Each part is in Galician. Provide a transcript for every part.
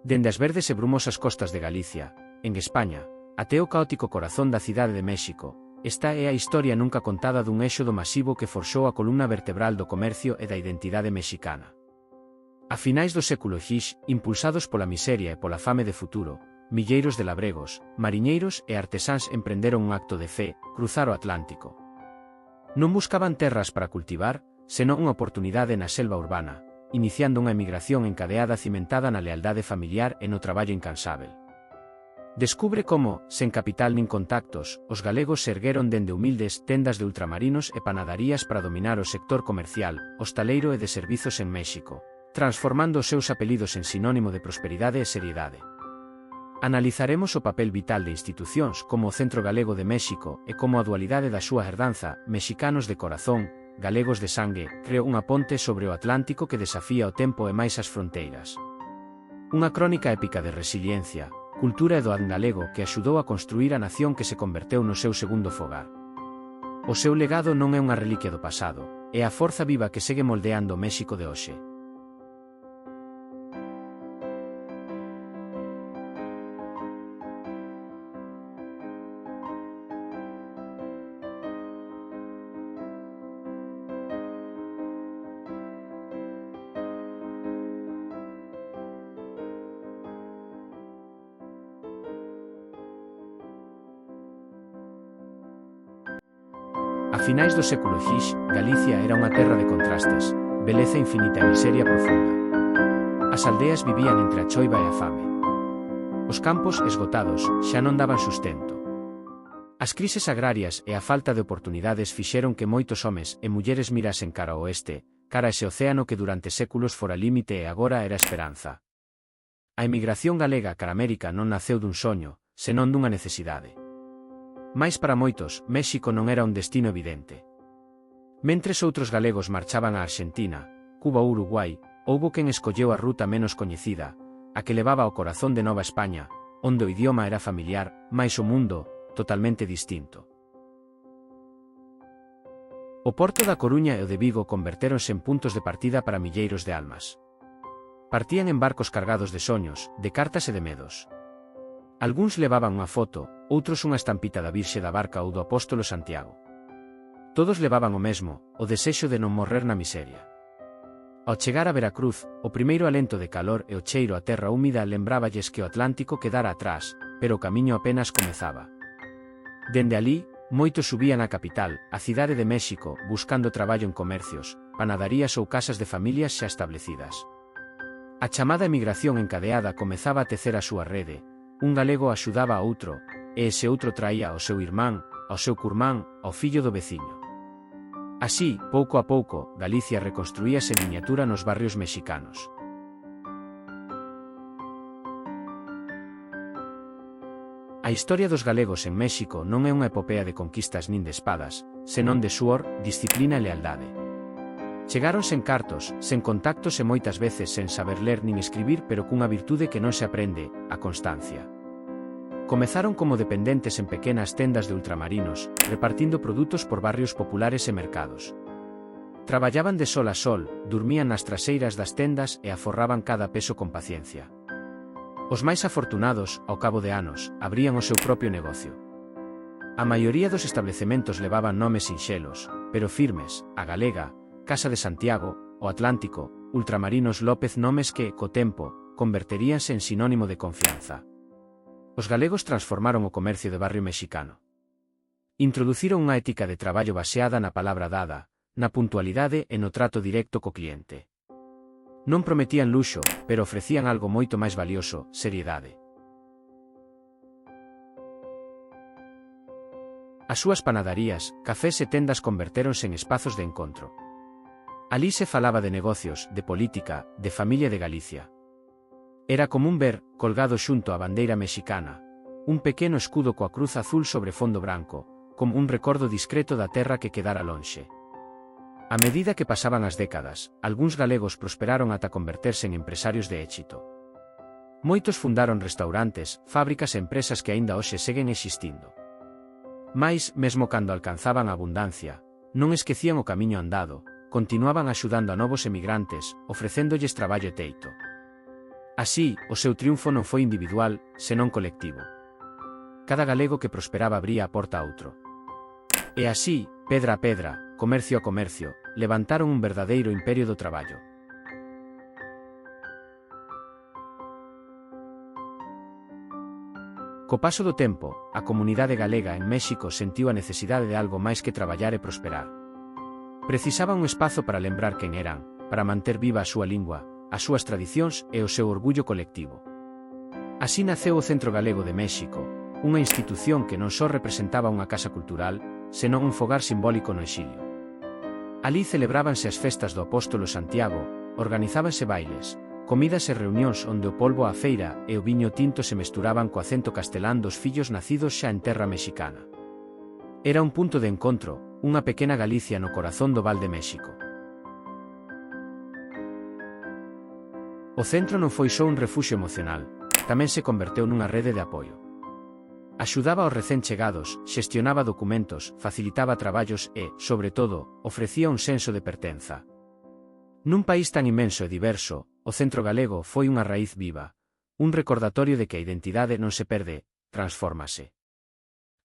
Dende as verdes e brumosas costas de Galicia, en España, até o caótico corazón da cidade de México, esta é a historia nunca contada dun éxodo masivo que forxou a columna vertebral do comercio e da identidade mexicana. A finais do século X, impulsados pola miseria e pola fame de futuro, milleiros de labregos, mariñeiros e artesáns emprenderon un acto de fe, cruzar o Atlántico. Non buscaban terras para cultivar, senón unha oportunidade na selva urbana, iniciando unha emigración encadeada cimentada na lealdade familiar e no traballo incansável. Descubre como, sen capital nin contactos, os galegos se ergueron dende humildes tendas de ultramarinos e panadarías para dominar o sector comercial, hostaleiro e de servizos en México, transformando os seus apelidos en sinónimo de prosperidade e seriedade. Analizaremos o papel vital de institucións como o Centro Galego de México e como a dualidade da súa herdanza, mexicanos de corazón, galegos de sangue, creou unha ponte sobre o Atlántico que desafía o tempo e máis as fronteiras. Unha crónica épica de resiliencia, cultura e doad galego que axudou a construir a nación que se converteu no seu segundo fogar. O seu legado non é unha reliquia do pasado, é a forza viva que segue moldeando o México de hoxe. A finais do século X, Galicia era unha terra de contrastes, beleza infinita e miseria profunda. As aldeas vivían entre a choiva e a fame. Os campos, esgotados, xa non daban sustento. As crises agrarias e a falta de oportunidades fixeron que moitos homes e mulleres mirasen cara ao oeste, cara a ese océano que durante séculos fora límite e agora era esperanza. A emigración galega cara a América non naceu dun soño, senón dunha necesidade. Mais para moitos, México non era un destino evidente. Mentres outros galegos marchaban a Arxentina, Cuba ou Uruguai, houbo quen escolleu a ruta menos coñecida, a que levaba ao corazón de Nova España, onde o idioma era familiar, mais o mundo, totalmente distinto. O porto da Coruña e o de Vigo convertéronse en puntos de partida para milleiros de almas. Partían en barcos cargados de soños, de cartas e de medos. Algúns levaban unha foto, outros unha estampita da Virxe da Barca ou do Apóstolo Santiago. Todos levaban o mesmo, o desexo de non morrer na miseria. Ao chegar a Veracruz, o primeiro alento de calor e o cheiro a terra húmida lembráballes que o Atlántico quedara atrás, pero o camiño apenas comezaba. Dende alí, moitos subían á capital, a cidade de México, buscando traballo en comercios, panadarías ou casas de familias xa establecidas. A chamada emigración encadeada comezaba a tecer a súa rede. Un galego axudaba a outro, e ese outro traía ao seu irmán, ao seu curmán, ao fillo do veciño. Así, pouco a pouco, Galicia reconstruíase en miniatura nos barrios mexicanos. A historia dos galegos en México non é unha epopea de conquistas nin de espadas, senón de suor, disciplina e lealdade. Chegaron sen cartos, sen contactos e moitas veces sen saber ler nin escribir pero cunha virtude que non se aprende, a constancia. Comezaron como dependentes en pequenas tendas de ultramarinos, repartindo produtos por barrios populares e mercados. Traballaban de sol a sol, durmían nas traseiras das tendas e aforraban cada peso con paciencia. Os máis afortunados, ao cabo de anos, abrían o seu propio negocio. A maioría dos establecementos levaban nomes sinxelos, pero firmes, a Galega, Casa de Santiago, o Atlántico, Ultramarinos López, nomes que, co tempo, converteríanse en sinónimo de confianza. Os galegos transformaron o comercio de barrio mexicano. Introduciron unha ética de traballo baseada na palabra dada, na puntualidade e no trato directo co cliente. Non prometían luxo, pero ofrecían algo moito máis valioso, seriedade. As súas panadarías, cafés e tendas convertéronse en espazos de encontro. Alí se falaba de negocios, de política, de familia de Galicia. Era común ver, colgado xunto á bandeira mexicana, un pequeno escudo coa cruz azul sobre fondo branco, como un recordo discreto da terra que quedara lonxe. A medida que pasaban as décadas, algúns galegos prosperaron ata converterse en empresarios de éxito. Moitos fundaron restaurantes, fábricas e empresas que aínda hoxe seguen existindo. Mais, mesmo cando alcanzaban a abundancia, non esquecían o camiño andado, continuaban axudando a novos emigrantes, ofrecéndolles traballo e teito. Así, o seu triunfo non foi individual, senón colectivo. Cada galego que prosperaba abría a porta a outro. E así, pedra a pedra, comercio a comercio, levantaron un verdadeiro imperio do traballo. Co paso do tempo, a comunidade galega en México sentiu a necesidade de algo máis que traballar e prosperar. Precisaba un espazo para lembrar quen eran, para manter viva a súa lingua, as súas tradicións e o seu orgullo colectivo. Así naceu o Centro Galego de México, unha institución que non só representaba unha casa cultural, senón un fogar simbólico no exilio. Alí celebrábanse as festas do Apóstolo Santiago, organizábanse bailes, comidas e reunións onde o polvo á feira e o viño tinto se mesturaban co acento castelán dos fillos nacidos xa en terra mexicana. Era un punto de encontro, unha pequena Galicia no corazón do Val de México. O centro non foi só un refuxio emocional, tamén se converteu nunha rede de apoio. Axudaba aos recén chegados, xestionaba documentos, facilitaba traballos e, sobre todo, ofrecía un senso de pertenza. Nun país tan inmenso e diverso, o Centro Galego foi unha raíz viva, un recordatorio de que a identidade non se perde, transfórmase.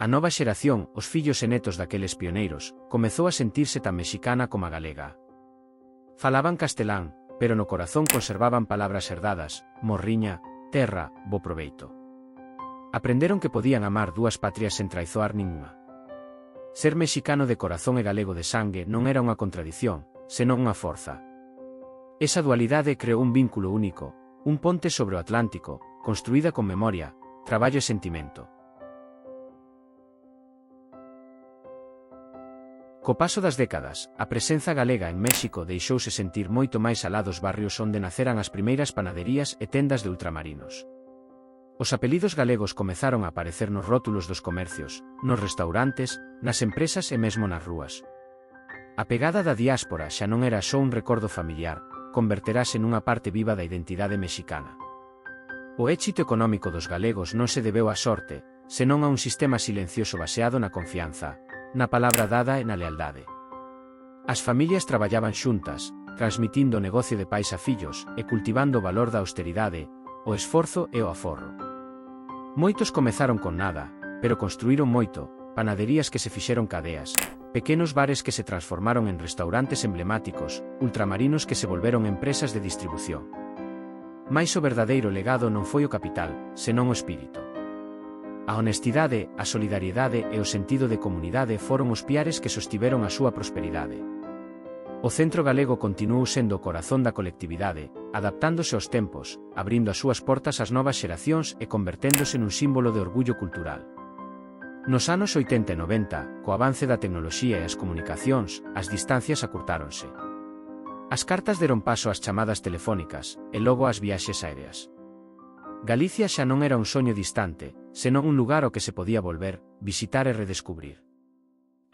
A nova xeración, os fillos e netos daqueles pioneiros, comezou a sentirse tan mexicana como a galega. Falaban castelán, pero no corazón conservaban palabras herdadas, morriña, terra, bo proveito. Aprenderon que podían amar dúas patrias sen traizoar ningunha. Ser mexicano de corazón e galego de sangue non era unha contradición, senón unha forza. Esa dualidade creou un vínculo único, un ponte sobre o Atlántico, construída con memoria, traballo e sentimento. Co paso das décadas, a presenza galega en México deixouse sentir moito máis alá dos barrios onde naceran as primeiras panaderías e tendas de ultramarinos. Os apelidos galegos comezaron a aparecer nos rótulos dos comercios, nos restaurantes, nas empresas e mesmo nas rúas. A pegada da diáspora xa non era só un recordo familiar, converterase nunha parte viva da identidade mexicana. O éxito económico dos galegos non se debeu á sorte, senón a un sistema silencioso baseado na confianza, na palabra dada e na lealdade. As familias traballaban xuntas, transmitindo o negocio de pais a fillos e cultivando o valor da austeridade, o esforzo e o aforro. Moitos comezaron con nada, pero construíron moito, panaderías que se fixeron cadeas, pequenos bares que se transformaron en restaurantes emblemáticos, ultramarinos que se volveron empresas de distribución. Mais o verdadeiro legado non foi o capital, senón o espírito. A honestidade, a solidariedade e o sentido de comunidade foron os piares que sostiveron a súa prosperidade. O Centro Galego continuou sendo o corazón da colectividade, adaptándose aos tempos, abrindo as súas portas ás novas xeracións e converténdose nun símbolo de orgullo cultural. Nos anos 80 e 90, co avance da tecnoloxía e as comunicacións, as distancias acurtáronse. As cartas deron paso ás chamadas telefónicas, e logo ás viaxes aéreas. Galicia xa non era un soño distante, senón un lugar ao que se podía volver, visitar e redescubrir.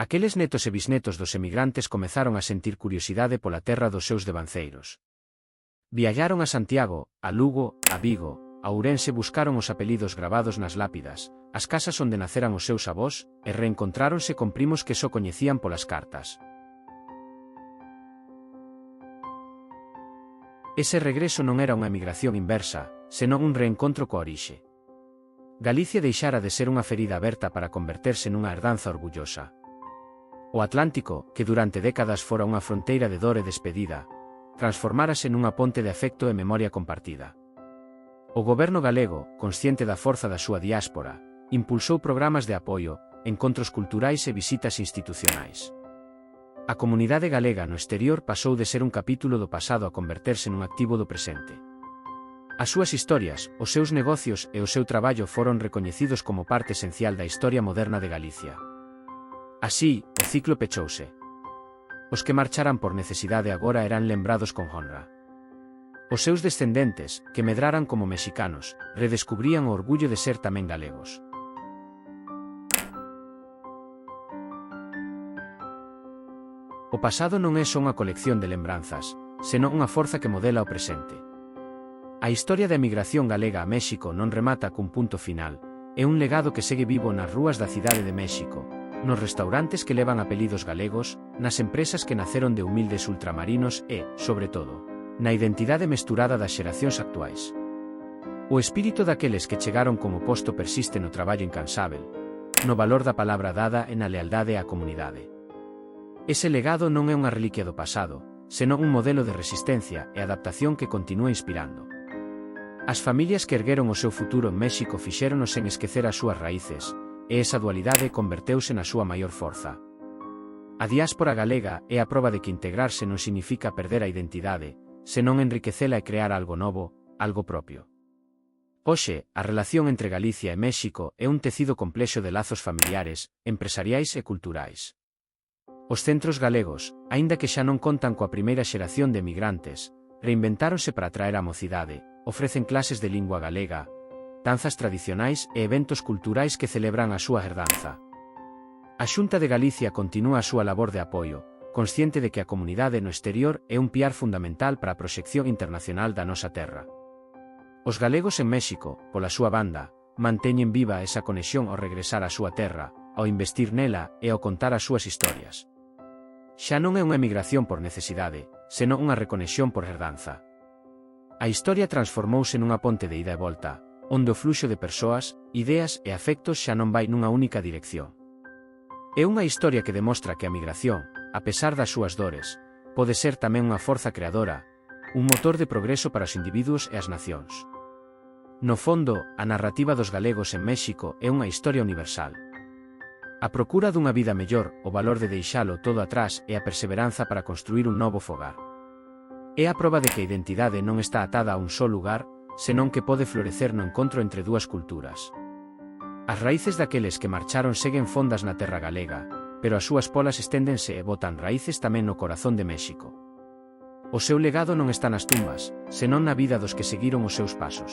Aqueles netos e bisnetos dos emigrantes comezaron a sentir curiosidade pola terra dos seus devanceiros. Viallaron a Santiago, a Lugo, a Vigo, a Ourense, buscaron os apelidos gravados nas lápidas, as casas onde naceran os seus avós, e reencontráronse con primos que só coñecían polas cartas. Ese regreso non era unha emigración inversa, senón un reencontro coa orixe. Galicia deixara de ser unha ferida aberta para converterse nunha herdanza orgullosa. O Atlántico, que durante décadas fora unha fronteira de dor e despedida, transformárase nunha ponte de afecto e memoria compartida. O goberno galego, consciente da forza da súa diáspora, impulsou programas de apoio, encontros culturais e visitas institucionais. A comunidade galega no exterior pasou de ser un capítulo do pasado a converterse nun activo do presente. As súas historias, os seus negocios e o seu traballo foron recoñecidos como parte esencial da historia moderna de Galicia. Así, o ciclo pechouse. Os que marcharan por necesidade agora eran lembrados con honra. Os seus descendentes, que medraran como mexicanos, redescubrían o orgullo de ser tamén galegos. O pasado non é só unha colección de lembranzas, senón unha forza que modela o presente. A historia da emigración galega a México non remata cun punto final, é un legado que segue vivo nas rúas da cidade de México, nos restaurantes que levan apelidos galegos, nas empresas que naceron de humildes ultramarinos e, sobre todo, na identidade mesturada das xeracións actuais. O espírito daqueles que chegaron como posto persiste no traballo incansável, no valor da palabra dada e na lealdade á comunidade. Ese legado non é unha reliquia do pasado, senón un modelo de resistencia e adaptación que continúa inspirando. As familias que ergueron o seu futuro en México fixéronos sen esquecer as súas raíces, e esa dualidade converteuse na súa maior forza. A diáspora galega é a proba de que integrarse non significa perder a identidade, senón enriquecela e crear algo novo, algo propio. Hoxe, a relación entre Galicia e México é un tecido complexo de lazos familiares, empresariais e culturais. Os centros galegos, aínda que xa non contan coa primeira xeración de emigrantes, reinventáronse para atraer a mocidade, ofrecen clases de lingua galega, danzas tradicionais e eventos culturais que celebran a súa herdanza. A Xunta de Galicia continúa a súa labor de apoio, consciente de que a comunidade no exterior é un piar fundamental para a proxección internacional da nosa terra. Os galegos en México, pola súa banda, manteñen viva esa conexión ao regresar á súa terra, ao investir nela e ao contar as súas historias. Xa non é unha emigración por necesidade, senón unha reconexión por herdanza. A historia transformouse nunha ponte de ida e volta, onde o fluxo de persoas, ideas e afectos xa non vai nunha única dirección. É unha historia que demostra que a migración, a pesar das súas dores, pode ser tamén unha forza creadora, un motor de progreso para os individuos e as nacións. No fondo, a narrativa dos galegos en México é unha historia universal. A procura dunha vida mellor, o valor de deixalo todo atrás e a perseveranza para construir un novo fogar. É a proba de que a identidade non está atada a un só lugar, senón que pode florecer no encontro entre dúas culturas. As raíces daqueles que marcharon seguen fondas na terra galega, pero as súas polas esténdense e botan raíces tamén no corazón de México. O seu legado non está nas tumbas, senón na vida dos que seguiron os seus pasos.